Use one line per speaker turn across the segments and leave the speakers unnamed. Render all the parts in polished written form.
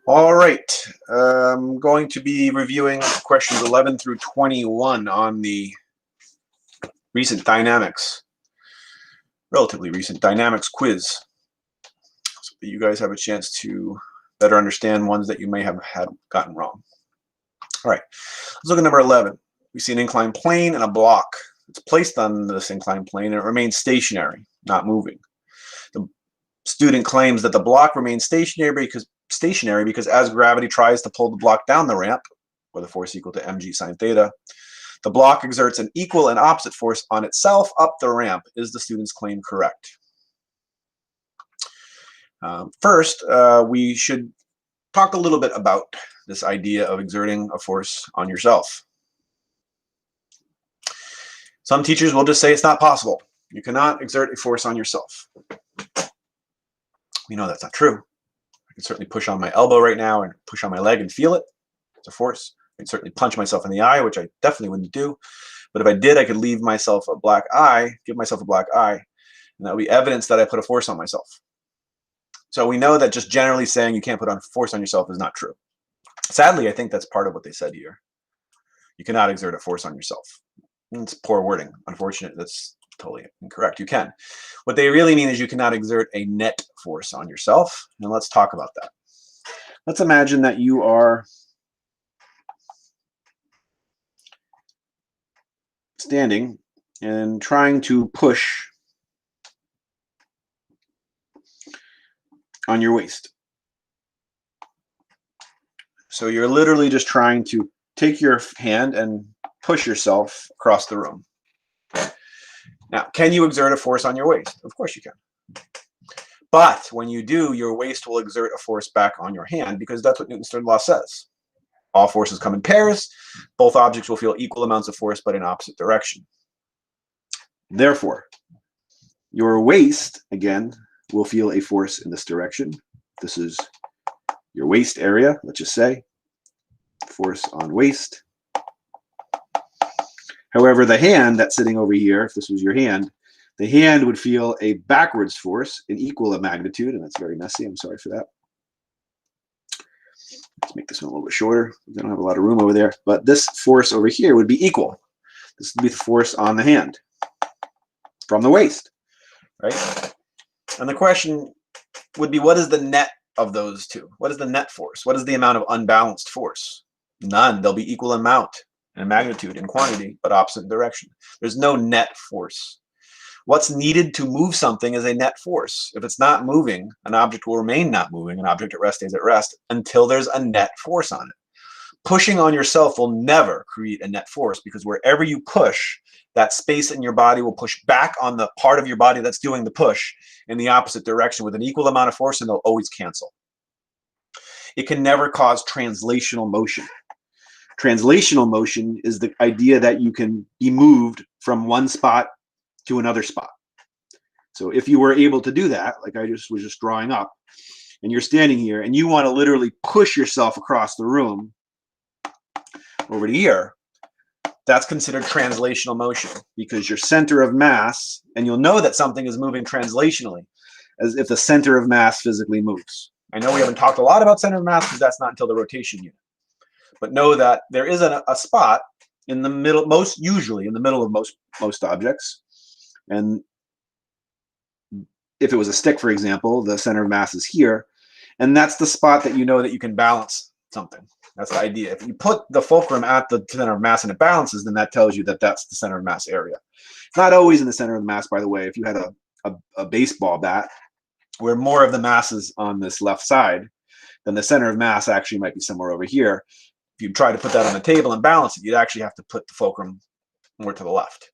All right, I'm going to be reviewing questions 11 through 21 on the recent dynamics, relatively recent dynamics quiz. So that you guys have a chance to better understand ones that you may have gotten wrong. All right, let's look at number 11. We see an inclined plane and a block. It's placed on this inclined plane and it remains stationary, not moving. The student claims that the block remains stationary because as gravity tries to pull the block down the ramp, with a force equal to mg sine theta, the block exerts an equal and opposite force on itself up the ramp. Is the student's claim correct? First, we should talk a little bit about this idea of exerting a force on yourself. Some teachers will just say it's not possible. You cannot exert a force on yourself. We know that's not true. I can certainly push on my elbow right now and push on my leg and feel it. It's a force. I can certainly punch myself in the eye, which I definitely wouldn't do. But if I did, I could leave myself a black eye, give myself a black eye, and that would be evidence that I put a force on myself. So we know that just generally saying you can't put on force on yourself is not true. Sadly, I think that's part of what they said here. You cannot exert a force on yourself. It's poor wording. Unfortunate. That's totally incorrect. You can. What they really mean is you cannot exert a net force on yourself. And let's talk about that. Let's imagine that you are standing and trying to push on your waist. So you're literally just trying to take your hand and push yourself across the room. Now, can you exert a force on your waist? Of course you can. But when you do, your waist will exert a force back on your hand because that's what Newton's third law says. All forces come in pairs. Both objects will feel equal amounts of force, but in opposite direction. Therefore, your waist, again, will feel a force in this direction. This is your waist area, let's just say. Force on waist. However, the hand that's sitting over here, if this was your hand, the hand would feel a backwards force in equal magnitude, and that's very messy. I'm sorry for that. Let's make this one a little bit shorter. We don't have a lot of room over there. But this force over here would be equal. This would be the force on the hand from the waist, right? And the question would be, what is the net of those two? What is the net force? What is the amount of unbalanced force? None. They'll be equal amount in magnitude and quantity, but opposite direction. There's no net force. What's needed to move something is a net force. If it's not moving, an object will remain not moving. An object at rest stays at rest until there's a net force on it. Pushing on yourself will never create a net force because wherever you push, that space in your body will push back on the part of your body that's doing the push in the opposite direction with an equal amount of force, and they'll always cancel. It can never cause translational motion. Translational motion is the idea that you can be moved from one spot to another spot. So if you were able to do that, like I was just drawing up, and you're standing here and you want to literally push yourself across the room over to here, that's considered translational motion because your center of mass, and you'll know that something is moving translationally as if the center of mass physically moves. I know we haven't talked a lot about center of mass because that's not until the rotation unit. But know that there is a spot in the middle, usually in the middle of most objects. And if it was a stick, for example, the center of mass is here. And that's the spot that you know that you can balance something. That's the idea. If you put the fulcrum at the center of mass and it balances, then that tells you that that's the center of mass area. It's not always in the center of the mass, by the way. If you had a baseball bat where more of the mass is on this left side, then the center of mass actually might be somewhere over here. If you try to put that on the table and balance it, you'd actually have to put the fulcrum more to the left.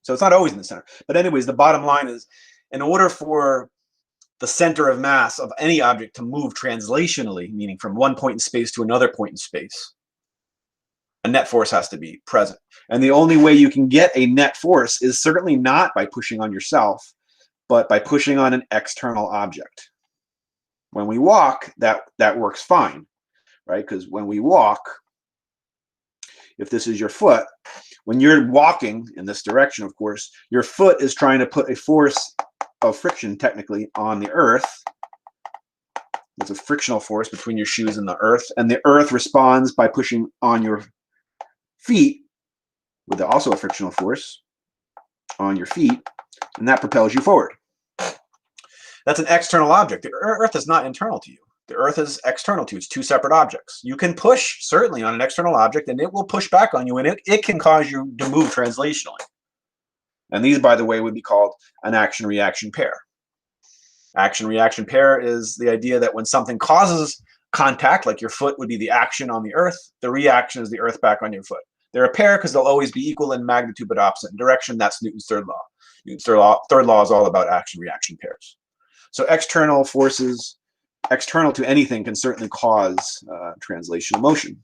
So it's not always in the center. But anyways, the bottom line is, in order for the center of mass of any object to move translationally, meaning from one point in space to another point in space, a net force has to be present. And the only way you can get a net force is certainly not by pushing on yourself, but by pushing on an external object. When we walk, that works fine. Right? Because when we walk, if this is your foot, when you're walking in this direction, of course, your foot is trying to put a force of friction technically on the earth It's a frictional force between your shoes and the earth, and the earth responds by pushing on your feet with also a frictional force on your feet, and that propels you forward. That's an external object. The earth is not internal to you. The earth is external to you. It's two separate objects. You can push, certainly, on an external object, and it will push back on you, and it can cause you to move translationally. And these, by the way, would be called an action-reaction pair. Action-reaction pair is the idea that when something causes contact, like your foot would be the action on the earth, the reaction is the earth back on your foot. They're a pair because they'll always be equal in magnitude but opposite in direction. That's Newton's third law. Newton's third law is all about action-reaction pairs. So external forces, external to anything, can certainly cause translational motion.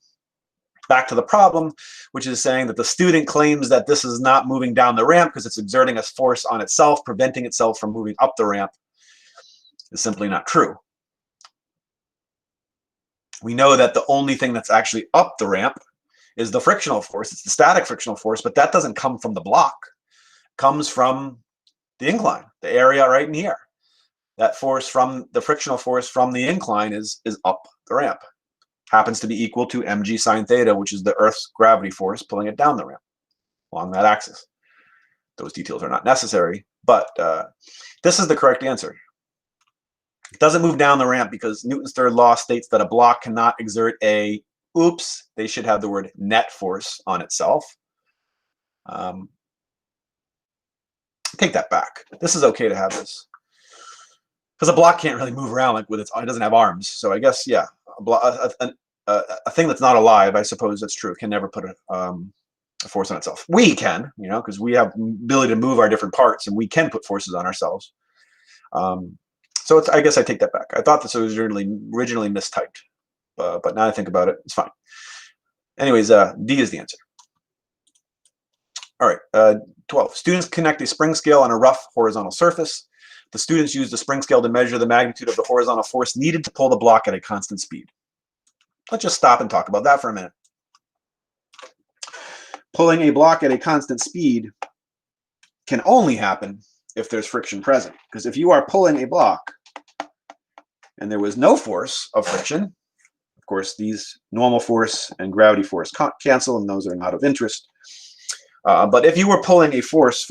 Back to the problem, which is saying that the student claims that this is not moving down the ramp because it's exerting a force on itself, preventing itself from moving up the ramp, is simply not true. We know that the only thing that's actually up the ramp is the frictional force. It's the static frictional force, but that doesn't come from the block. It comes from the incline, the area right in here. That force from the frictional force from the incline is up the ramp. Happens to be equal to mg sine theta, which is the Earth's gravity force pulling it down the ramp along that axis. Those details are not necessary, but this is the correct answer. It doesn't move down the ramp because Newton's third law states that a block cannot exert a, oops, they should have the word net force on itself. Take that back. This is okay to have this. Because a block can't really move around like with its, it doesn't have arms. So I guess, yeah, a thing that's not alive, I suppose that's true, can never put a force on itself. We can, you know, because we have the ability to move our different parts and we can put forces on ourselves. So I guess I take that back. I thought this was originally mistyped, but now I think about it, it's fine. Anyways, D is the answer. All right, 12. Students connect a spring scale on a rough horizontal surface. The students use the spring scale to measure the magnitude of the horizontal force needed to pull the block at a constant speed. Let's just stop and talk about that for a minute. Pulling a block at a constant speed can only happen if there's friction present. Because if you are pulling a block and there was no force of friction, of course, these normal force and gravity force cancel, and those are not of interest. But if you were pulling a force,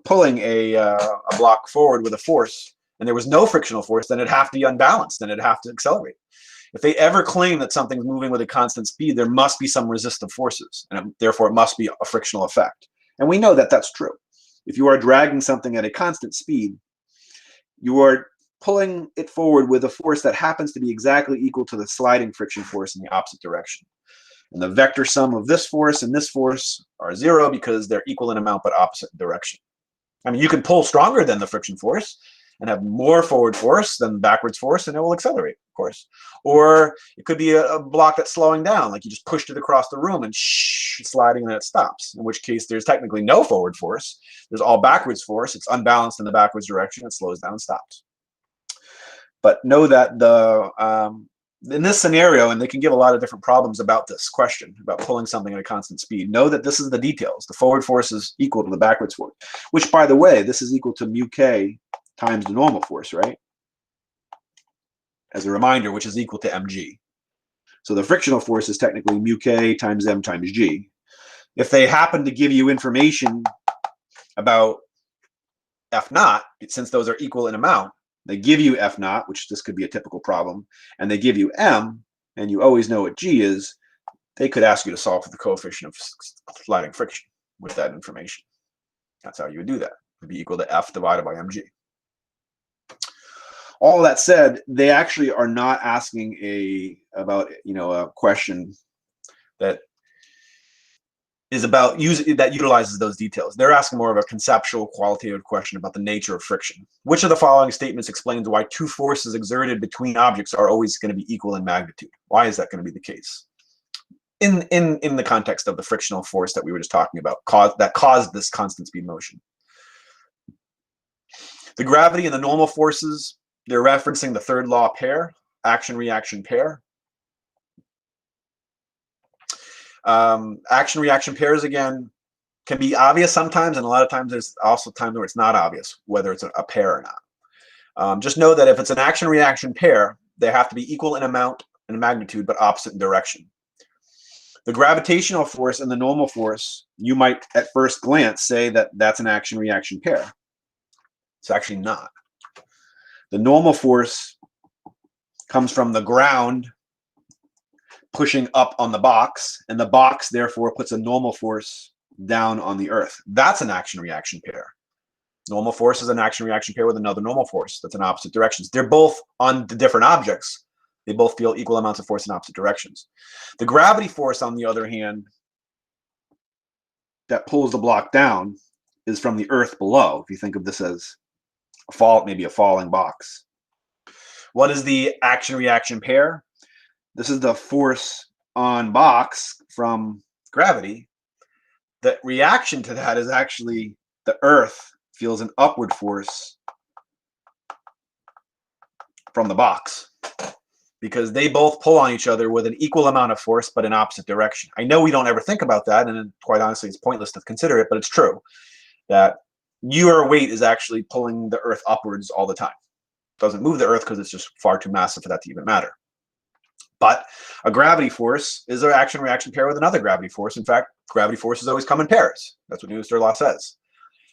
pulling a block forward with a force, and there was no frictional force, then it'd have to be unbalanced, and it'd have to accelerate. If they ever claim that something's moving with a constant speed, there must be some resistive forces, and therefore it must be a frictional effect. And we know that that's true. If you are dragging something at a constant speed, you are pulling it forward with a force that happens to be exactly equal to the sliding friction force in the opposite direction. And the vector sum of this force and this force are 0 because they're equal in amount but opposite direction. I mean, you can pull stronger than the friction force and have more forward force than backwards force, and it will accelerate, of course. Or it could be a block that's slowing down, like you just pushed it across the room and it's sliding and then it stops, in which case there's technically no forward force. There's all backwards force. It's unbalanced in the backwards direction. It slows down and stops. But know that in this scenario, and they can give a lot of different problems about this question, about pulling something at a constant speed, know that this is the details. The forward force is equal to the backwards force, which, by the way, this is equal to mu k times the normal force, right? As a reminder, which is equal to mg. So the frictional force is technically mu k times m times g. If they happen to give you information about F naught, since those are equal in amount, they give you F naught, which this could be a typical problem, and they give you m, and you always know what g is, they could ask you to solve for the coefficient of sliding friction with that information. That's how you would do that. It would be equal to F divided by mg. All that said, they actually are not asking a question that is about that utilizes those details. They're asking more of a conceptual, qualitative question about the nature of friction. Which of the following statements explains why two forces exerted between objects are always going to be equal in magnitude? Why is that going to be the case? In the context of the frictional force that we were just talking about, that caused this constant speed motion. The gravity and the normal forces, they're referencing the third law pair, action-reaction pair. Action-reaction pairs, again, can be obvious sometimes, and a lot of times there's also times where it's not obvious whether it's a pair or not. Just know that if it's an action-reaction pair, they have to be equal in amount and magnitude, but opposite in direction. The gravitational force and the normal force, you might at first glance say that that's an action-reaction pair. It's actually not. The normal force comes from the ground pushing up on the box, and the box therefore puts a normal force down on the earth. That's an action-reaction pair. Normal force is an action-reaction pair with another normal force that's in opposite directions. They're both on the different objects. They both feel equal amounts of force in opposite directions. The gravity force, on the other hand, that pulls the block down is from the earth below. If you think of this as maybe a falling box. What is the action-reaction pair? This is the force on box from gravity. The reaction to that is actually the earth feels an upward force from the box, because they both pull on each other with an equal amount of force, but in opposite direction. I know we don't ever think about that, and quite honestly, it's pointless to consider it, but it's true that your weight is actually pulling the earth upwards all the time. It doesn't move the earth because it's just far too massive for that to even matter. But a gravity force is an action-reaction pair with another gravity force. In fact, gravity forces always come in pairs. That's what Newton's third law says.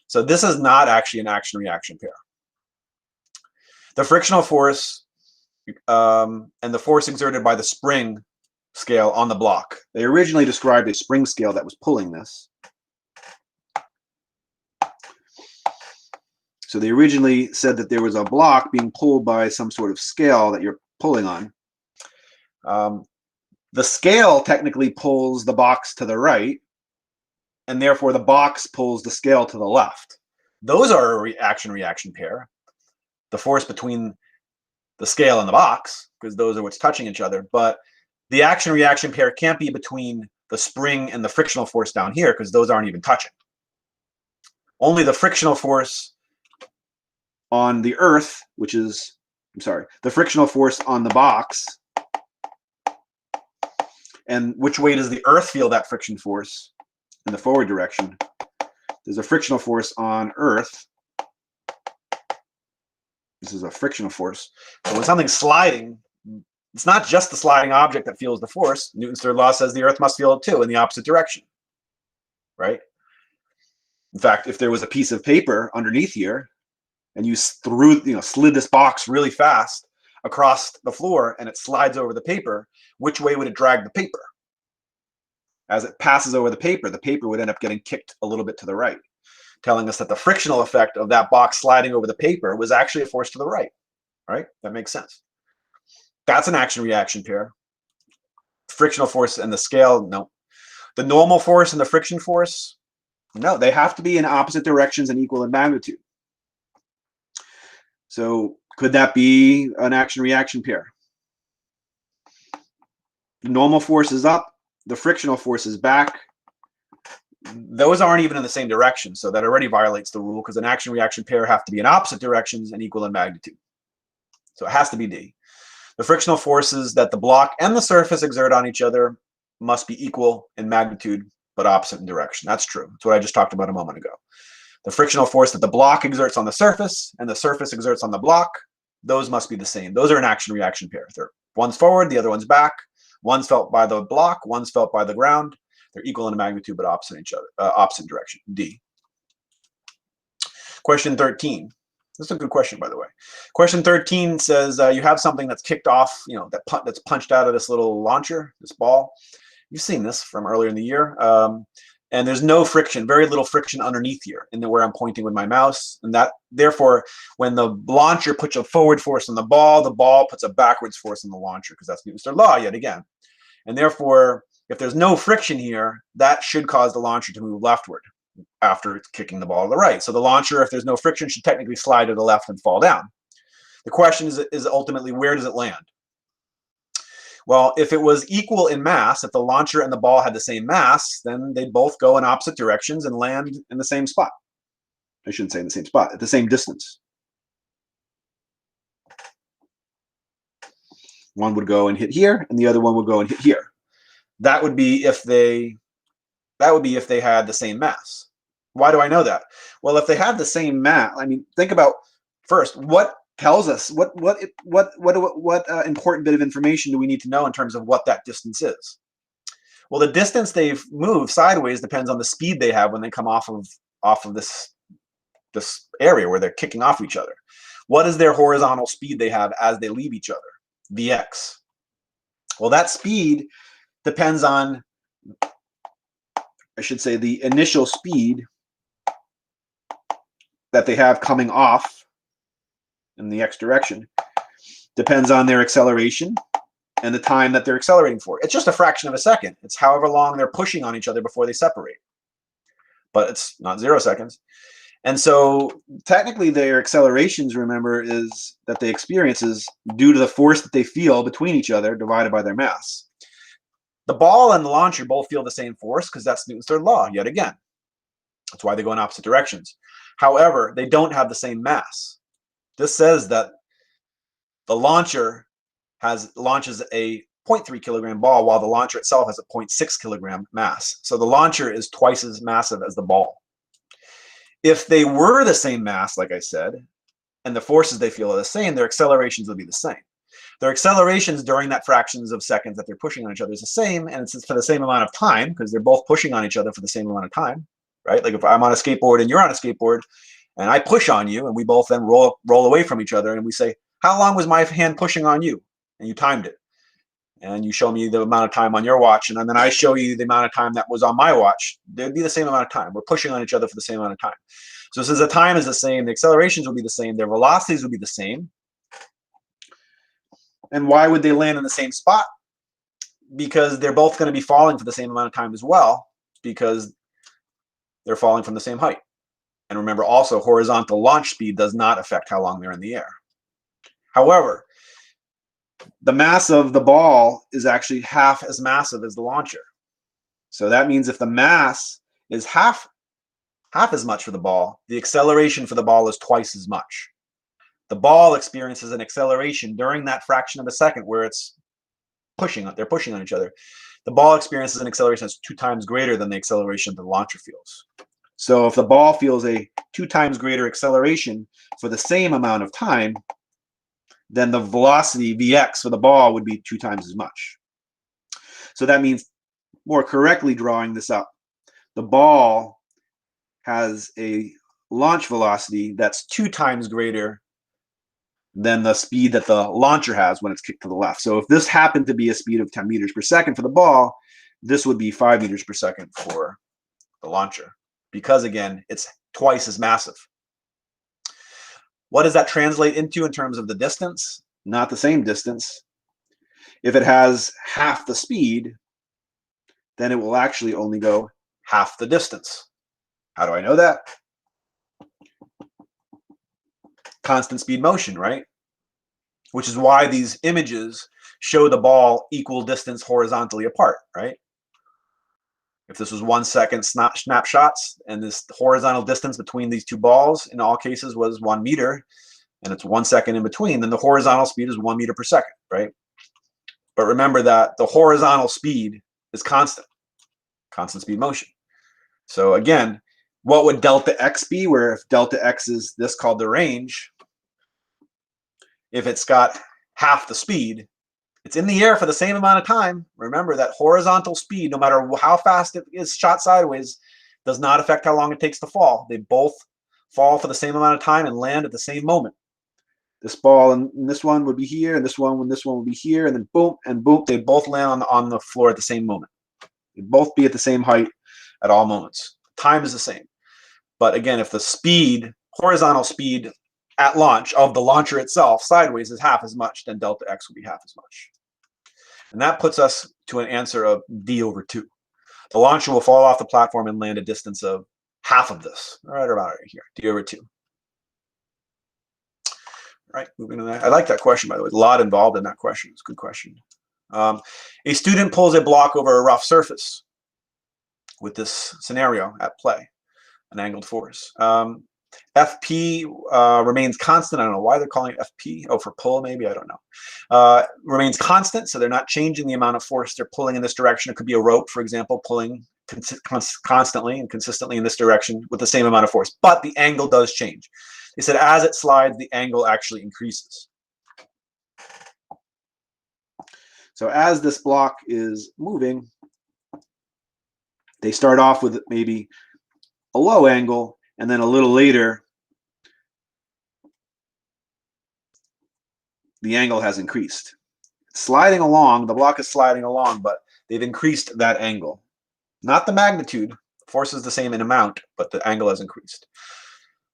So this is not actually an action-reaction pair. The frictional force and the force exerted by the spring scale on the block. They originally described a spring scale that was pulling this. So they originally said that there was a block being pulled by some sort of scale that you're pulling on. The scale technically pulls the box to the right, and therefore the box pulls the scale to the left. Those are a action-reaction pair. The force between the scale and the box, because those are what's touching each other. But the action-reaction pair can't be between the spring and the frictional force down here, because those aren't even touching. Only the frictional force on the earth, the frictional force on the box. And which way does the earth feel that friction force? In the forward direction. There's a frictional force on earth. This is a frictional force. So when something's sliding, it's not just the sliding object that feels the force. Newton's third law says the earth must feel it too, in the opposite direction, right? In fact, if there was a piece of paper underneath here, and you slid this box really fast across the floor, and it slides over the paper, which way would it drag the paper? As it passes over the paper would end up getting kicked a little bit to the right, telling us that the frictional effect of that box sliding over the paper was actually a force to the right, right? That makes sense. That's an action-reaction pair. Frictional force and the scale, no. The normal force and the friction force, no. They have to be in opposite directions and equal in magnitude. So could that be an action-reaction pair? The normal force is up, the frictional force is back. Those aren't even in the same direction, so that already violates the rule, because an action-reaction pair have to be in opposite directions and equal in magnitude. So it has to be D. The frictional forces that the block and the surface exert on each other must be equal in magnitude, but opposite in direction. That's true. That's what I just talked about a moment ago. The frictional force that the block exerts on the surface and the surface exerts on the block, those must be the same. Those are an action-reaction pair. One's forward, the other one's back. One's felt by the block, one's felt by the ground. They're equal in magnitude, but opposite each other, opposite direction. D. Question 13. This is a good question, by the way. Question 13 says you have something that's kicked off, that's punched out of this little launcher, this ball. You've seen this from earlier in the year. And there's no friction, very little friction underneath here, where I'm pointing with my mouse. And that, therefore, when the launcher puts a forward force on the ball puts a backwards force on the launcher, because that's Newton's third law yet again. And therefore, if there's no friction here, that should cause the launcher to move leftward after it's kicking the ball to the right. So the launcher, if there's no friction, should technically slide to the left and fall down. The question is ultimately, where does it land? Well, if it was equal in mass, if the launcher and the ball had the same mass, then they'd both go in opposite directions and land in the same spot. I shouldn't say in the same spot, at the same distance. One would go and hit here, and the other one would go and hit here. That would be if they had the same mass. Why do I know that? Well, if they had the same mass, think about first, what tells us what important bit of information do we need to know in terms of what that distance is. Well, the distance they've moved sideways depends on the speed they have when they come off of this area where they're kicking off each other. What is their horizontal speed they have as they leave each other? Vx. Well, that speed depends on, I should say, the initial speed that they have coming off in the x direction. Depends on their acceleration and the time that they're accelerating for. It's just a fraction of a second. It's however long they're pushing on each other before they separate. But it's not 0 seconds. And so technically their accelerations, remember, is that they experience is due to the force that they feel between each other divided by their mass. The ball and the launcher both feel the same force because that's Newton's third law, yet again. That's why they go in opposite directions. However, they don't have the same mass. This says that the launcher launches a 0.3 kilogram ball while the launcher itself has a 0.6 kilogram mass. So the launcher is twice as massive as the ball. If they were the same mass, like I said, and the forces they feel are the same, their accelerations would be the same. Their accelerations during that fractions of seconds that they're pushing on each other is the same, and it's for the same amount of time because they're both pushing on each other for the same amount of time, right? Like if I'm on a skateboard and you're on a skateboard, and I push on you, and we both then roll away from each other, and we say, how long was my hand pushing on you? And you timed it. And you show me the amount of time on your watch, and then I show you the amount of time that was on my watch. They'd be the same amount of time. We're pushing on each other for the same amount of time. So since the time is the same, the accelerations will be the same, their velocities will be the same. And why would they land in the same spot? Because they're both going to be falling for the same amount of time as well, because they're falling from the same height. And remember also, horizontal launch speed does not affect how long they're in the air. However, the mass of the ball is actually half as massive as the launcher. So that means if the mass is half as much for the ball, the acceleration for the ball is twice as much. The ball experiences an acceleration during that fraction of a second where it's they're pushing on each other. The ball experiences an acceleration that's 2 times greater than the acceleration the launcher feels. So if the ball feels a 2 times greater acceleration for the same amount of time, then the velocity Vx for the ball would be 2 times as much. So that means, more correctly drawing this up, the ball has a launch velocity that's 2 times greater than the speed that the launcher has when it's kicked to the left. So if this happened to be a speed of 10 meters per second for the ball, this would be 5 meters per second for the launcher, because again, it's twice as massive. What does that translate into in terms of the distance? Not the same distance. If it has half the speed, then it will actually only go half the distance. How do I know that? Constant speed motion, right? Which is why these images show the ball equal distance horizontally apart, right? If this was 1 second snapshots and this horizontal distance between these two balls in all cases was 1 meter, and it's 1 second in between, then the horizontal speed is 1 meter per second, right? But remember that the horizontal speed is constant speed motion. So again, what would delta x be? Where if delta x is this called the range, if it's got half the speed, it's in the air for the same amount of time. Remember that horizontal speed, no matter how fast it is shot sideways, does not affect how long it takes to fall. They both fall for the same amount of time and land at the same moment. This ball and this one would be here, and this one would be here, and then boom and boom, they both land on the floor at the same moment. They both be at the same height at all moments. Time is the same. But again, if the speed, horizontal speed at launch of the launcher itself sideways is half as much, then delta x will be half as much. And that puts us to an answer of d/2. The launcher will fall off the platform and land a distance of half of this, right about right here, d/2. Right, moving to that. I like that question, by the way. A lot involved in that question. It's a good question. A student pulls a block over a rough surface with this scenario at play, an angled force. FP remains constant. I don't know why they're calling it FP. Oh, for pull, maybe. I don't know. Remains constant, so they're not changing the amount of force they're pulling in this direction. It could be a rope, for example, pulling constantly and consistently in this direction with the same amount of force. But the angle does change. They said as it slides, the angle actually increases. So as this block is moving, they start off with maybe a low angle, and then a little later, the angle has increased. Sliding along, the block is sliding along, but they've increased that angle. Not the magnitude, the force is the same in amount, but the angle has increased.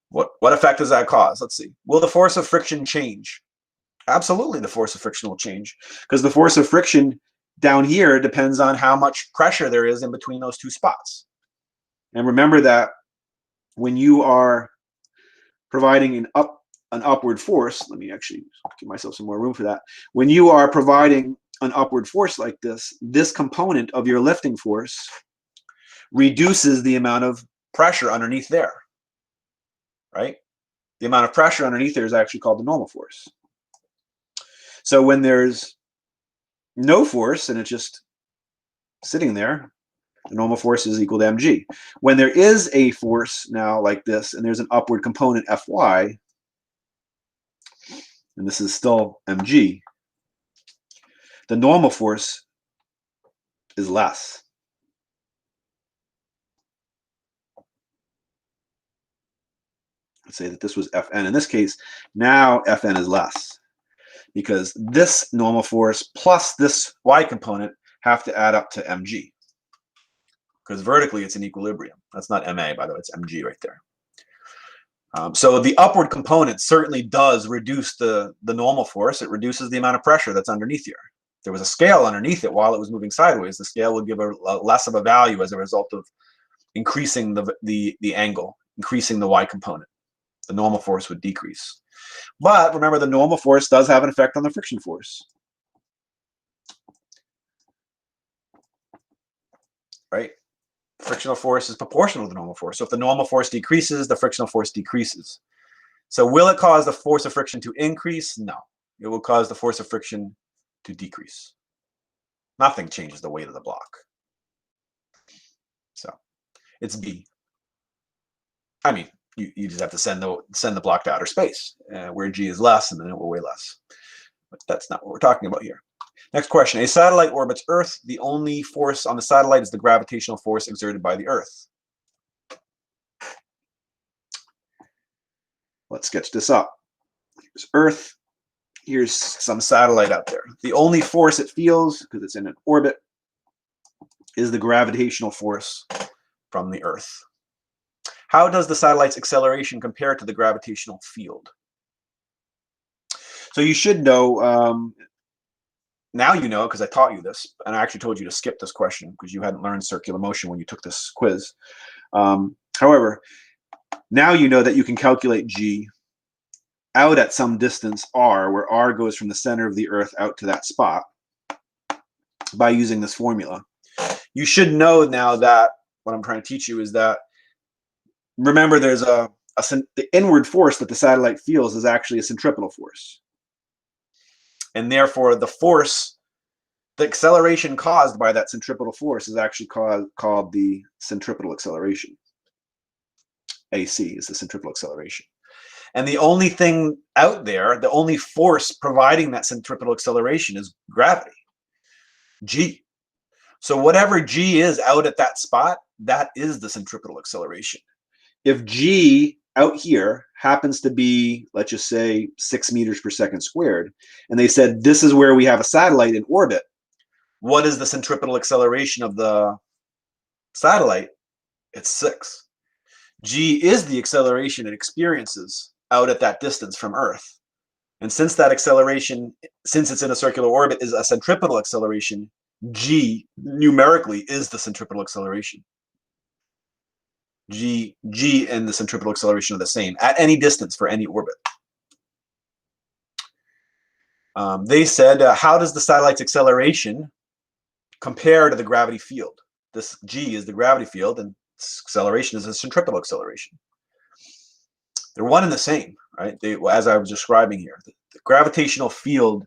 What effect does that cause? Let's see. Will the force of friction change? Absolutely, the force of friction will change, because the force of friction down here depends on how much pressure there is in between those two spots. And remember that when you are providing an upward force, let me actually give myself some more room for that. When you are providing an upward force like this component of your lifting force reduces the amount of pressure underneath there, right? The amount of pressure underneath there is actually called the normal force. So when there's no force and it's just sitting there, the normal force is equal to mg. When there is a force now like this, and there's an upward component Fy, and this is still mg, the normal force is less. Let's say that this was Fn. In this case, now Fn is less, because this normal force plus this y component have to add up to mg. Because vertically it's in equilibrium. That's not ma, by the way, it's mg right there. So the upward component certainly does reduce the normal force. It reduces the amount of pressure that's underneath here. If there was a scale underneath it while it was moving sideways, the scale would give a less of a value as a result of increasing the angle, increasing the y component. The normal force would decrease. But remember, the normal force does have an effect on the friction force. Right? Frictional force is proportional to the normal force. So if the normal force decreases, the frictional force decreases. So will it cause the force of friction to increase? No. It will cause the force of friction to decrease. Nothing changes the weight of the block. So it's B. I mean, you just have to send the block to outer space, where g is less, and then it will weigh less. But that's not what we're talking about here. Next question. A satellite orbits Earth. The only force on the satellite is the gravitational force exerted by the Earth. Let's sketch this up. Here's Earth. Here's some satellite out there. The only force it feels, because it's in an orbit, is the gravitational force from the Earth. How does the satellite's acceleration compare to the gravitational field? So you should know, now you know, because I taught you this, and I actually told you to skip this question because you hadn't learned circular motion when you took this quiz. However, now you know that you can calculate g out at some distance r, where r goes from the center of the Earth out to that spot, by using this formula. You should know now that what I'm trying to teach you is that, remember, there's the inward force that the satellite feels is actually a centripetal force. And therefore, the force, the acceleration caused by that centripetal force is actually called the centripetal acceleration. AC is the centripetal acceleration. And the only thing out there, the only force providing that centripetal acceleration is gravity, G. So whatever G is out at that spot, that is the centripetal acceleration. If G out here happens to be, let's just say, 6 meters per second squared, and they said this is where we have a satellite in orbit, what is the centripetal acceleration of the satellite? It's 6. G is the acceleration it experiences out at that distance from Earth. And since that acceleration, since it's in a circular orbit, is a centripetal acceleration, G numerically is the centripetal acceleration. G and the centripetal acceleration are the same at any distance for any orbit. They said, how does the satellite's acceleration compare to the gravity field? This G is the gravity field, and acceleration is a centripetal acceleration. They're one and the same, right? As I was describing here, the gravitational field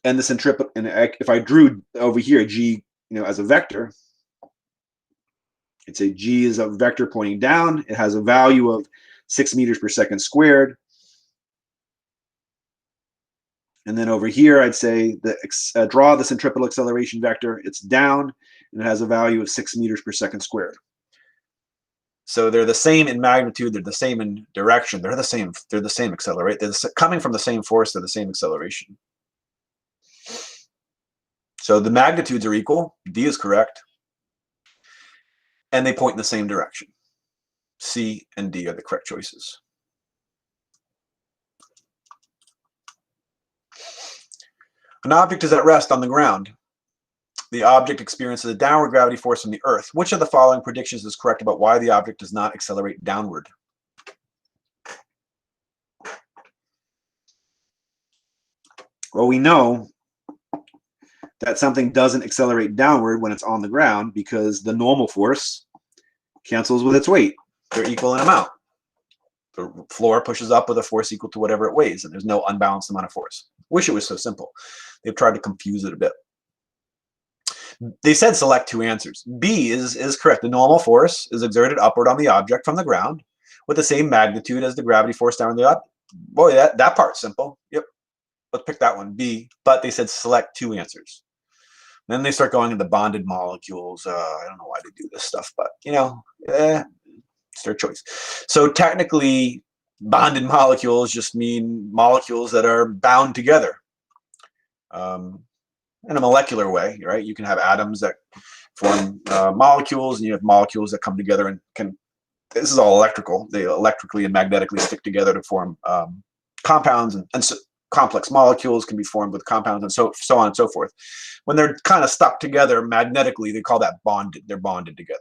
and the centripetal. And if I drew over here G, as a vector, I'd say G is a vector pointing down. It has a value of 6 meters per second squared. And then over here, I'd say draw the centripetal acceleration vector. It's down, and it has a value of 6 meters per second squared. So they're the same in magnitude. They're the same in direction. They're the same. They're the same acceleration. They're coming from the same force. They're the same acceleration. So the magnitudes are equal. D is correct. And they point in the same direction. C and D are the correct choices. An object is at rest on the ground. The object experiences a downward gravity force from the Earth. Which of the following predictions is correct about why the object does not accelerate downward? Well, we know that something doesn't accelerate downward when it's on the ground because the normal force cancels with its weight. They're equal in amount. The floor pushes up with a force equal to whatever it weighs, and there's no unbalanced amount of force. Wish it was so simple. They've tried to confuse it a bit. They said select two answers. B is correct. The normal force is exerted upward on the object from the ground with the same magnitude as the gravity force down on the object. Boy, that part's simple. Yep. Let's pick that one, B. But they said select two answers. Then they start going into bonded molecules. I don't know why they do this stuff, but, you know, it's their choice. So technically, bonded molecules just mean molecules that are bound together. In a molecular way, right? You can have atoms that form molecules, and you have molecules that come together and can. This is all electrical. They electrically and magnetically stick together to form compounds, and so complex molecules can be formed with compounds, and so on and so forth. When they're kind of stuck together magnetically, they call that bonded. They're bonded together,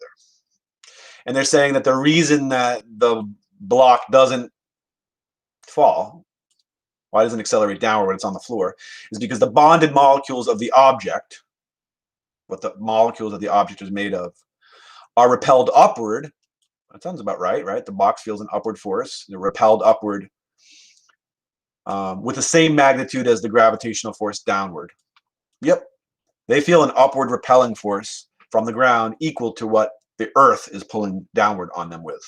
and they're saying that the reason that the block doesn't fall, why doesn't it accelerate downward when it's on the floor, is because the bonded molecules of the object, what the molecules of the object is made of, are repelled upward. That sounds about right, right? The box feels an upward force. They're repelled upward with the same magnitude as the gravitational force downward. Yep. They feel an upward repelling force from the ground equal to what the Earth is pulling downward on them with.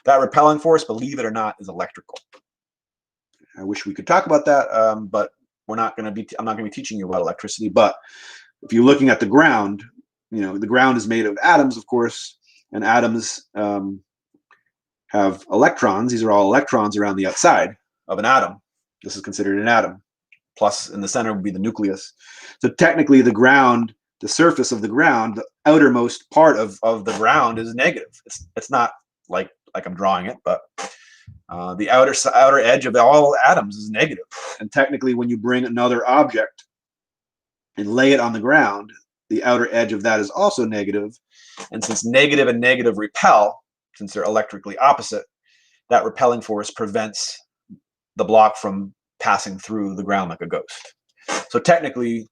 That repelling force, believe it or not, is electrical. I wish we could talk about that, but we're not going to be. I'm not going to be teaching you about electricity. But if you're looking at the ground, you know, the ground is made of atoms, of course, and atoms have electrons. These are all electrons around the outside of an atom. This is considered an atom. Plus, in the center would be the nucleus. So technically, the ground, the surface of the ground, the outermost part of the ground is negative. It's not like I'm drawing it, but the outer edge of all atoms is negative. And technically, when you bring another object and lay it on the ground, the outer edge of that is also negative. And since negative and negative repel, since they're electrically opposite, that repelling force prevents the block from passing through the ground like a ghost. So technically,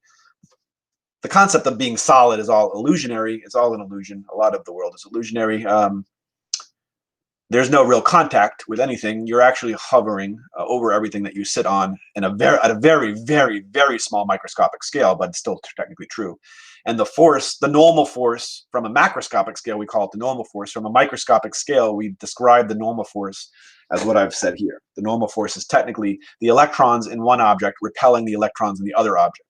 the concept of being solid is all illusionary. It's all an illusion. A lot of the world is illusionary. There's no real contact with anything. You're actually hovering over everything that you sit on at a very, very, very small microscopic scale, but it's still technically true. And the force, the normal force from a macroscopic scale, we call it the normal force. From a microscopic scale, we describe the normal force as what I've said here. The normal force is technically the electrons in one object repelling the electrons in the other object.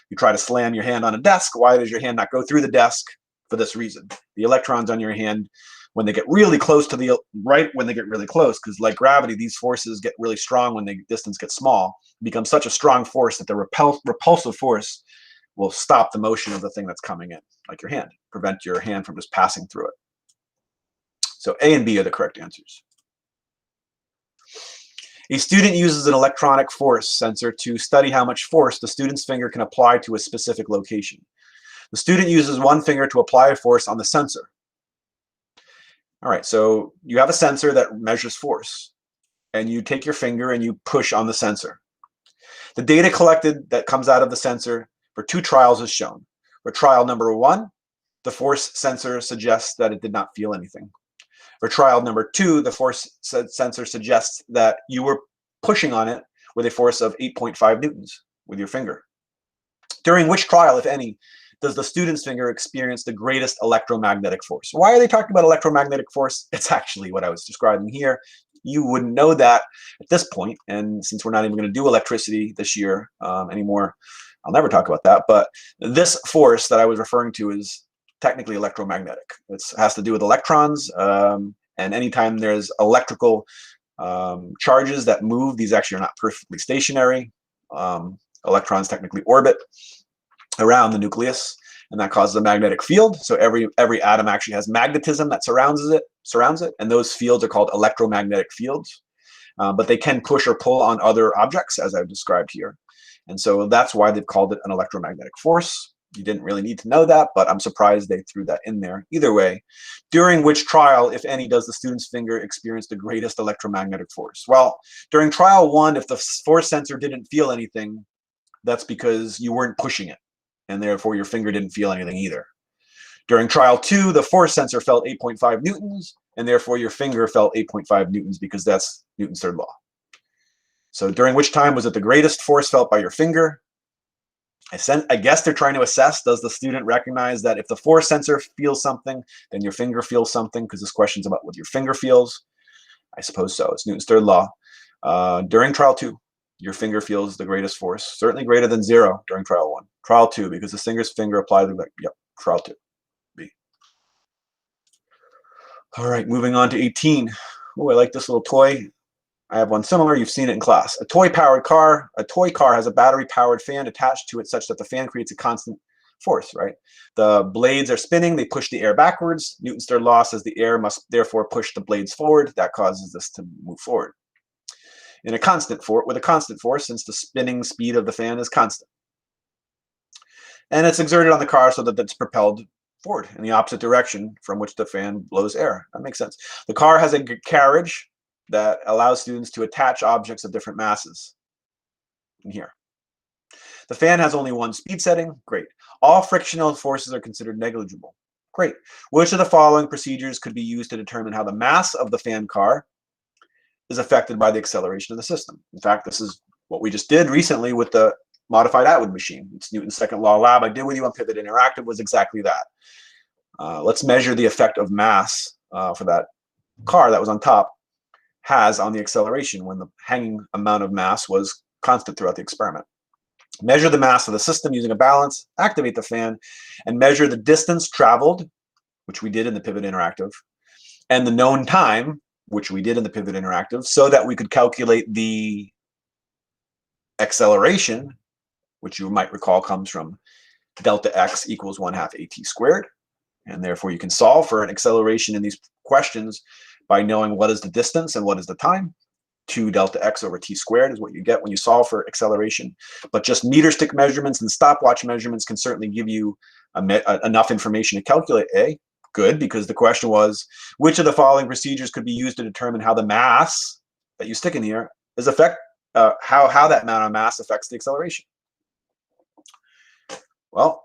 You try to slam your hand on a desk. Why does your hand not go through the desk? For this reason. The electrons on your hand, when they get really close to the when they get really close, because like gravity, these forces get really strong when the distance gets small, become such a strong force that the repulsive force will stop the motion of the thing that's coming in, like your hand, prevent your hand from just passing through it. So A and B are the correct answers. A student uses an electronic force sensor to study how much force the student's finger can apply to a specific location. The student uses one finger to apply a force on the sensor. All right, so you have a sensor that measures force, and you take your finger and you push on the sensor. The data collected that comes out of the sensor for two trials is shown. For trial number 1, the force sensor suggests that it did not feel anything. For trial number 2, the force sensor suggests that you were pushing on it with a force of 8.5 newtons with your finger. During which trial, if any, does the student's finger experience the greatest electromagnetic force? Why are they talking about electromagnetic force? It's actually what I was describing here. you wouldn't know that at this point. And since we're not even going to do electricity this year anymore, I'll never talk about that. But this force that I was referring to is technically electromagnetic. It has to do with electrons. And anytime there's electrical charges that move, these actually are not perfectly stationary. Electrons technically orbit around the nucleus, and that causes a magnetic field. So every atom actually has magnetism that surrounds it, and those fields are called electromagnetic fields. But they can push or pull on other objects, as I've described here. And so that's why they've called it an electromagnetic force. You didn't really need to know that, but I'm surprised they threw that in there. Either way, during which trial, if any, does the student's finger experience the greatest electromagnetic force? Well, during trial 1, if the force sensor didn't feel anything, that's because you weren't pushing it, and therefore your finger didn't feel anything either. During trial 2, the force sensor felt 8.5 newtons, and therefore your finger felt 8.5 newtons because that's Newton's third law. So during which time was it the greatest force felt by your finger? I guess they're trying to assess, does the student recognize that if the force sensor feels something, then your finger feels something, because this question's about what your finger feels? I suppose so. It's Newton's third law. During trial 2, your finger feels the greatest force, certainly greater than 0 during trial 1. Trial 2, because the singer's finger applied the, yep, trial 2, B. All right, moving on to 18. Oh, I like this little toy. I have one similar. You've seen it in class. A toy-powered car. A toy car has a battery-powered fan attached to it such that the fan creates a constant force, right? The blades are spinning. They push the air backwards. Newton's third law says the air must therefore push the blades forward. That causes this to move forward. With a constant force, since the spinning speed of the fan is constant. And it's exerted on the car so that it's propelled forward in the opposite direction from which the fan blows air. That makes sense. The car has a carriage that allows students to attach objects of different masses in here. The fan has only one speed setting. Great. All frictional forces are considered negligible. Great. Which of the following procedures could be used to determine how the mass of the fan car is affected by the acceleration of the system? In fact, this is what we just did recently with the modified Atwood machine. It's Newton's second law lab I did with you on Pivot Interactive was exactly that. Let's measure the effect of mass for that car that was on top has on the acceleration when the hanging amount of mass was constant throughout the experiment. Measure the mass of the system using a balance, activate the fan, and measure the distance traveled, which we did in the Pivot Interactive, and the known time, which we did in the Pivot Interactive, so that we could calculate the acceleration, which you might recall comes from delta x equals 1/2 at squared. And therefore you can solve for an acceleration in these questions by knowing what is the distance and what is the time. 2 delta x over t squared is what you get when you solve for acceleration. But just meter stick measurements and stopwatch measurements can certainly give you enough information to calculate A. Good, because the question was, which of the following procedures could be used to determine how the mass that you stick in here is how that amount of mass affects the acceleration? Well,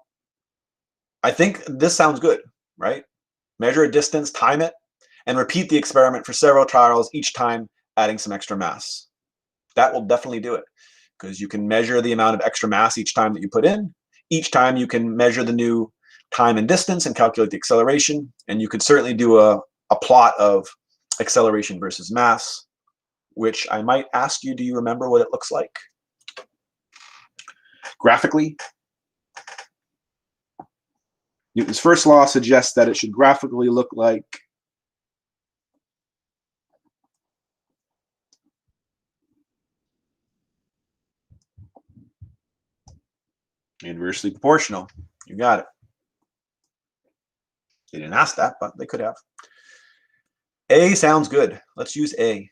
I think this sounds good, right? Measure a distance, time it, and repeat the experiment for several trials, each time adding some extra mass. That will definitely do it, because you can measure the amount of extra mass each time that you put in. Each time you can measure the new time and distance and calculate the acceleration. And you could certainly do a plot of acceleration versus mass, which I might ask you, do you remember what it looks like graphically? Newton's first law suggests that it should graphically look like inversely proportional. You got it. They didn't ask that, but they could have. A sounds good. Let's use A. A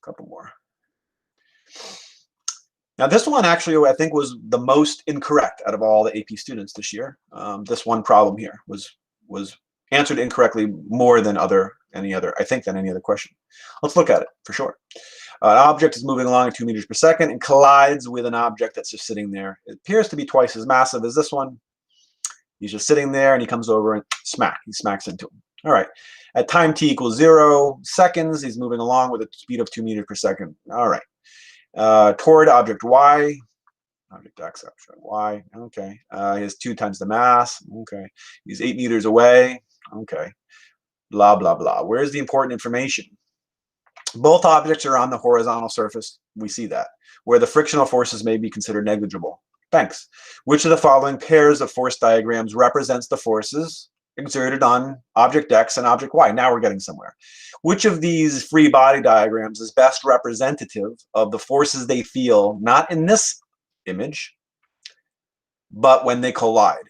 couple more. Now this one actually I think was the most incorrect out of all the AP students this year. This one problem here was answered incorrectly more than any other question. Let's look at it for sure. An object is moving along at 2 meters per second and collides with an object that's just sitting there. It appears to be twice as massive as this one. He's just sitting there and he comes over and he smacks into him. All right. At time t equals 0 seconds, he's moving along with a speed of 2 meters per second. All right. Toward object y, object x, object y, okay. He has 2 times the mass, okay. He's 8 meters away, okay. Blah, blah, blah. Where's the important information? Both objects are on the horizontal surface. We see that, where the frictional forces may be considered negligible. Thanks. Which of the following pairs of force diagrams represents the forces exerted on object X and object Y? Now we're getting somewhere. Which of these free body diagrams is best representative of the forces they feel, not in this image, but when they collide?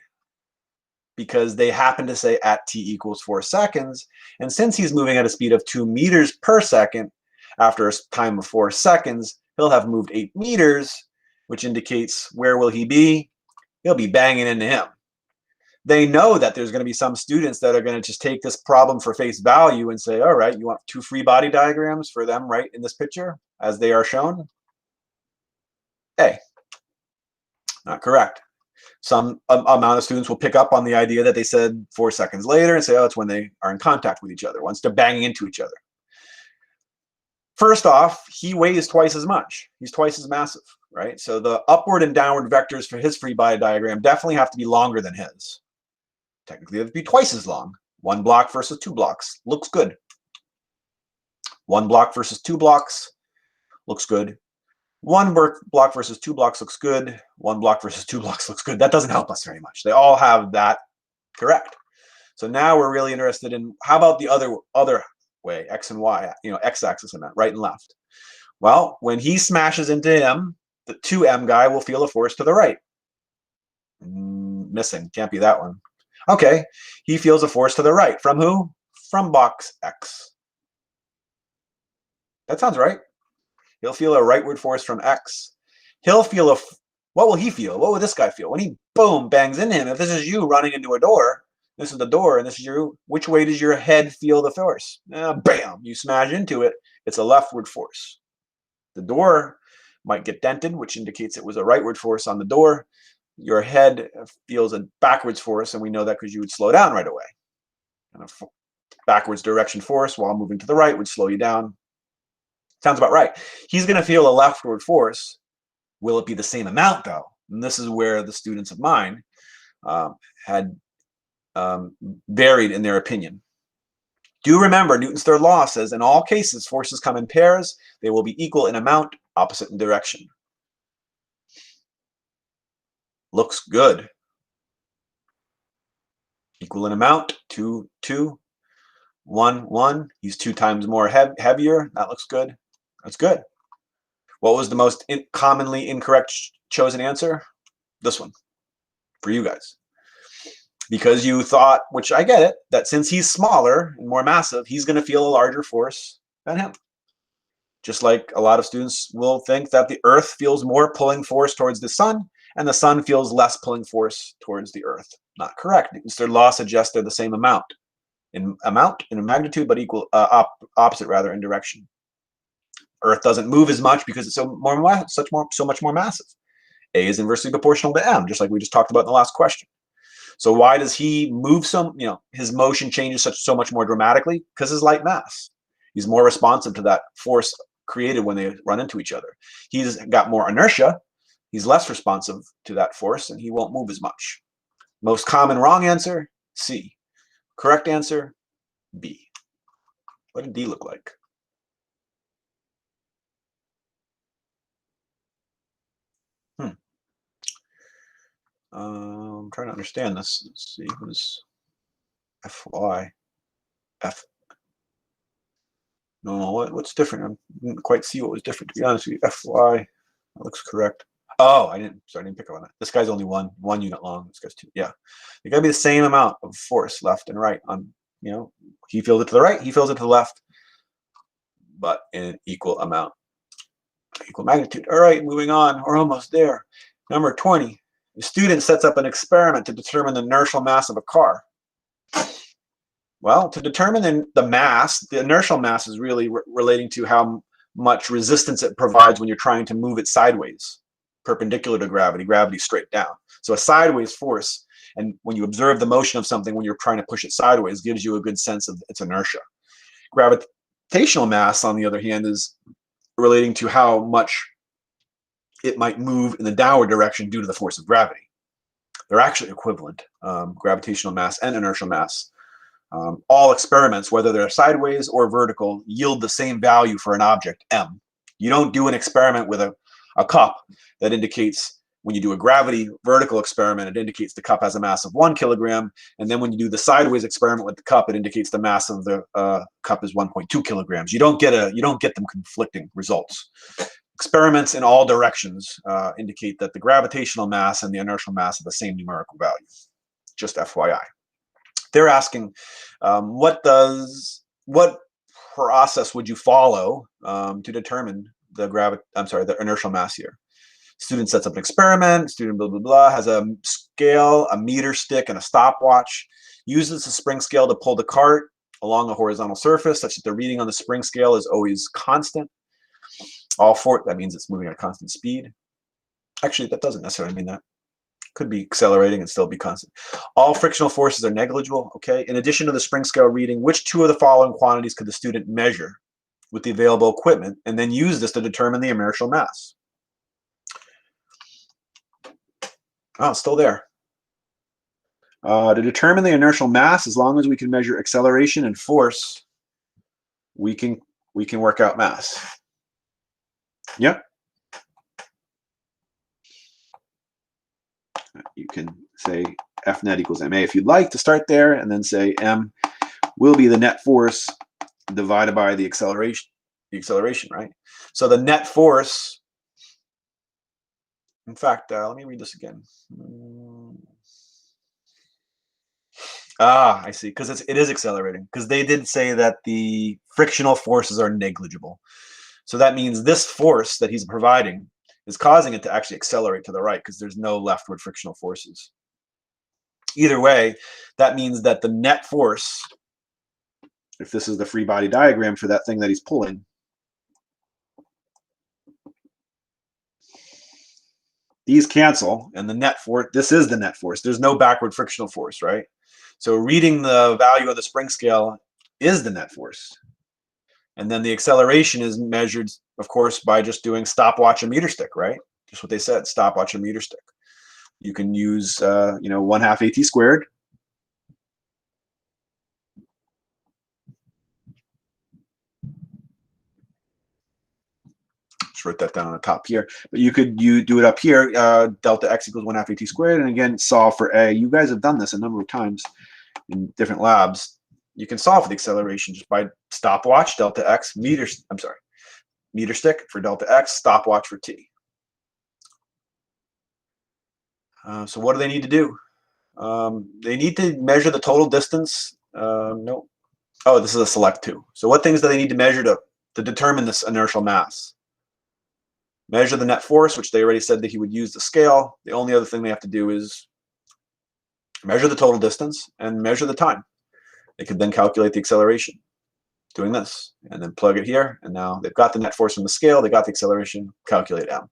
Because they happen to say at t equals 4 seconds. And since he's moving at a speed of 2 meters per second, after a time of 4 seconds, he'll have moved 8 meters, which indicates where will he be? He'll be banging into him. They know that there's going to be some students that are going to just take this problem for face value and say, all right, you want 2 free body diagrams for them right in this picture as they are shown? A. Not correct. Some amount of students will pick up on the idea that they said 4 seconds later and say, oh, it's when they are in contact with each other, once they're banging into each other. First off, he weighs twice as much. He's twice as massive, right? So the upward and downward vectors for his free body diagram definitely have to be longer than his. Technically, it would be twice as long. 1 block versus 2 blocks. Looks good. 1 block versus 2 blocks. Looks good. 1 block versus 2 blocks looks good. 1 block versus 2 blocks looks good. That doesn't help us very much. They all have that correct. So now we're really interested in how about the other way, X and Y, X-axis and that, right and left. Well, when he smashes into him, the 2M guy will feel a force to the right. Missing. Can't be that one. Okay. He feels a force to the right. From who? From box X. That sounds right. He'll feel a rightward force from X. He'll feel what will he feel? What will this guy feel? When he, boom, bangs into him, if this is you running into a door, this is the door, and this is you, which way does your head feel the force? Bam, you smash into it. It's a leftward force. The door might get dented, which indicates it was a rightward force on the door. Your head feels a backwards force, and we know that because you would slow down right away. And a backwards direction force while moving to the right would slow you down. Sounds about right. He's going to feel a leftward force. Will it be the same amount, though? And this is where the students of mine had varied in their opinion. Do remember, Newton's third law says, in all cases, forces come in pairs. They will be equal in amount, opposite in direction. Looks good. Equal in amount, 2, 2, 1, 1. He's 2 times more heavier. That looks good. That's good. What was the most commonly incorrect chosen answer? This one, for you guys. Because you thought, which I get it, that since he's smaller and more massive, he's going to feel a larger force than him. Just like a lot of students will think that the Earth feels more pulling force towards the sun, and the sun feels less pulling force towards the Earth. Not correct. Newton's third law suggests they're the same amount in magnitude, but equal opposite rather in direction. Earth doesn't move as much because it's so much more massive. A is inversely proportional to m, just like we just talked about in the last question. So why does he move his motion changes so much more dramatically? Because his light mass. He's more responsive to that force created when they run into each other. He's got more inertia. He's less responsive to that force, and he won't move as much. Most common wrong answer, C. Correct answer, B. What did D look like? I'm trying to understand this. Let's see, what is FY? F. No, what's different? I didn't quite see what was different, to be honest with you. FY, that looks correct. Oh, I didn't pick up on that. This guy's only one unit long. This guy's 2. Yeah, it got to be the same amount of force left and right. He feels it to the right, he feels it to the left, but in an equal amount, equal magnitude. All right, moving on. We're almost there. Number 20. The student sets up an experiment to determine the inertial mass of a car. Well, to determine the mass, the inertial mass is really relating to how much resistance it provides when you're trying to move it sideways, perpendicular to gravity, gravity straight down. So a sideways force, and when you observe the motion of something when you're trying to push it sideways, gives you a good sense of its inertia. Gravitational mass, on the other hand, is relating to how much it might move in the downward direction due to the force of gravity. They're actually equivalent, gravitational mass and inertial mass. All experiments, whether they're sideways or vertical, yield the same value for an object, m. You don't do an experiment with a cup that indicates, when you do a gravity vertical experiment, it indicates the cup has a mass of 1 kilogram. And then when you do the sideways experiment with the cup, it indicates the mass of the cup is 1.2 kilograms. You don't get them conflicting results. Experiments in all directions indicate that the gravitational mass and the inertial mass have the same numerical value. Just FYI. They're asking, what process would you follow to determine the inertial mass here? Student sets up an experiment, student blah, blah, blah, has a scale, a meter stick, and a stopwatch, uses a spring scale to pull the cart along a horizontal surface such that the reading on the spring scale is always constant. That means it's moving at a constant speed. Actually, that doesn't necessarily mean that. Could be accelerating and still be constant. All frictional forces are negligible, okay? In addition to the spring scale reading, which two of the following quantities could the student measure with the available equipment and then use this to determine the inertial mass? Oh, it's still there. To determine the inertial mass, as long as we can measure acceleration and force, we can work out mass. Yep. You can say F net equals ma if you'd like to start there, and then say m will be the net force divided by the acceleration. Right? So the net force. In fact, let me read this again. I see, because it is accelerating, because they did say that the frictional forces are negligible. So that means this force that he's providing is causing it to actually accelerate to the right, because there's no leftward frictional forces. Either way, that means that the net force, if this is the free body diagram for that thing that he's pulling, these cancel, and the net force, this is the net force. There's no backward frictional force, right? So reading the value of the spring scale is the net force. And then the acceleration is measured, of course, by just doing stopwatch and meter stick, right? Just what they said, stopwatch and meter stick. You can use, 1/2 AT squared. Just wrote that down on the top here. But you do it up here, delta x equals 1/2 AT squared. And again, solve for A. You guys have done this a number of times in different labs. You can solve for the acceleration just by stopwatch, delta x, meter stick for delta x, stopwatch for t. So what do they need to do? They need to measure the total distance. No. Oh, this is a select 2. So what things do they need to measure to determine this inertial mass? Measure the net force, which they already said that he would use the scale. The only other thing they have to do is measure the total distance and measure the time. They could then calculate the acceleration doing this, and then plug it here, and now they've got the net force from the scale, they got the acceleration, calculate m.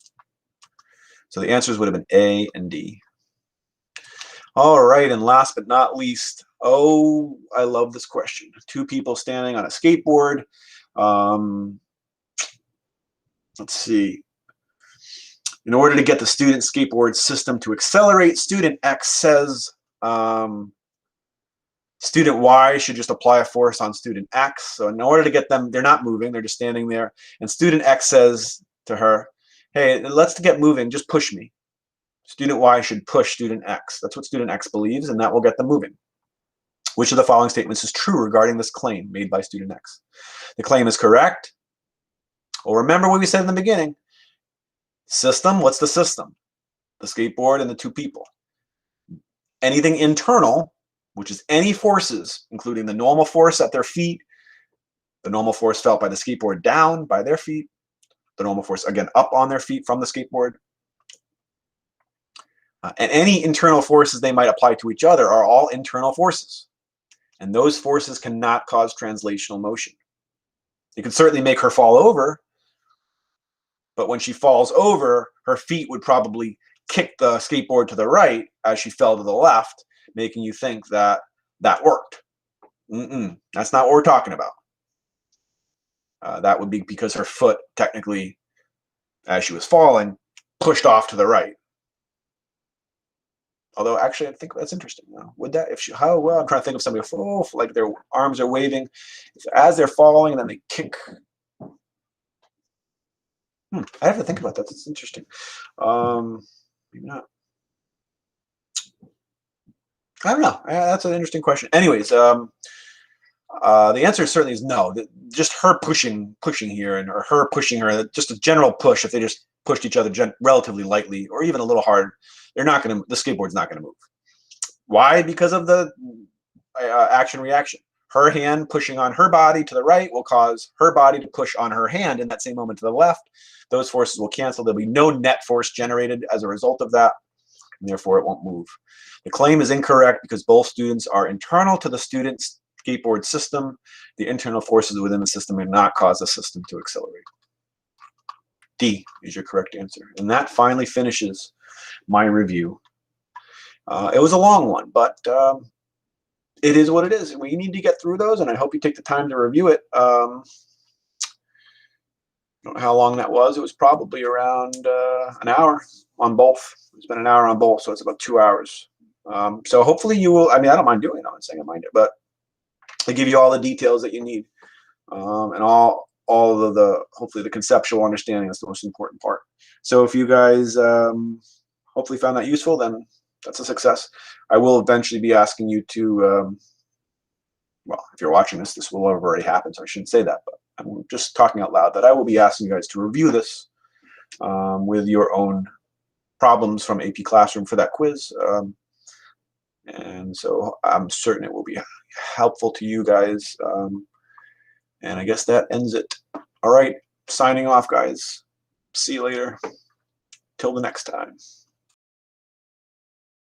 So the answers would have been A and D. All right, and last but not least, oh, I love this question. 2 people standing on a skateboard. Let's see. In order to get the student skateboard system to accelerate, student X says student Y should just apply a force on student X. So in order to get them, they're not moving, they're just standing there. And student X says to her, hey, let's get moving, just push me. Student Y should push student X. That's what student X believes, and that will get them moving. Which of the following statements is true regarding this claim made by student X? The claim is correct. Well, remember what we said in the beginning. System, what's the system? The skateboard and the 2 people. Anything internal, which is any forces, including the normal force at their feet, the normal force felt by the skateboard down by their feet, the normal force, again, up on their feet from the skateboard, and any internal forces they might apply to each other are all internal forces. And those forces cannot cause translational motion. You can certainly make her fall over, but when she falls over, her feet would probably kick the skateboard to the right as she fell to the left, making you think that that worked. That's not what we're talking about. That would be because her foot technically, as she was falling, pushed off to the right. Although actually, I think that's interesting. Would that how well? I'm trying to think of somebody like their arms are waving as they're falling, and then they kick. I have to think about that. That's interesting. Maybe not. I don't know. That's an interesting question. Anyways, the answer certainly is no. Just her pushing here, or her pushing her, just a general push. If they just pushed each other relatively lightly, or even a little hard, they're not going to. The skateboard's not going to move. Why? Because of the action reaction. Her hand pushing on her body to the right will cause her body to push on her hand in that same moment to the left. Those forces will cancel. There'll be no net force generated as a result of that, and therefore it won't move. The claim is incorrect because both students are internal to the student's skateboard system. The internal forces within the system may not cause the system to accelerate. D is your correct answer. And that finally finishes my review. It was a long one, but it is what it is. We need to get through those, and I hope you take the time to review it. I don't know how long that was. It was probably around an hour on both. It's been an hour on both, so it's about 2 hours. So hopefully you will. I mean, I don't mind doing it. I'm not saying I mind it, but I give you all the details that you need, and all of the hopefully the conceptual understanding is the most important part. So if you guys hopefully found that useful, then that's a success. I will eventually be asking you to, well, if you're watching this, this will have already happened, so I shouldn't say that, but I'm just talking out loud that I will be asking you guys to review this with your own problems from AP Classroom for that quiz. And so I'm certain it will be helpful to you guys. And I guess that ends it. All right, signing off, guys. See you later. Till the next time.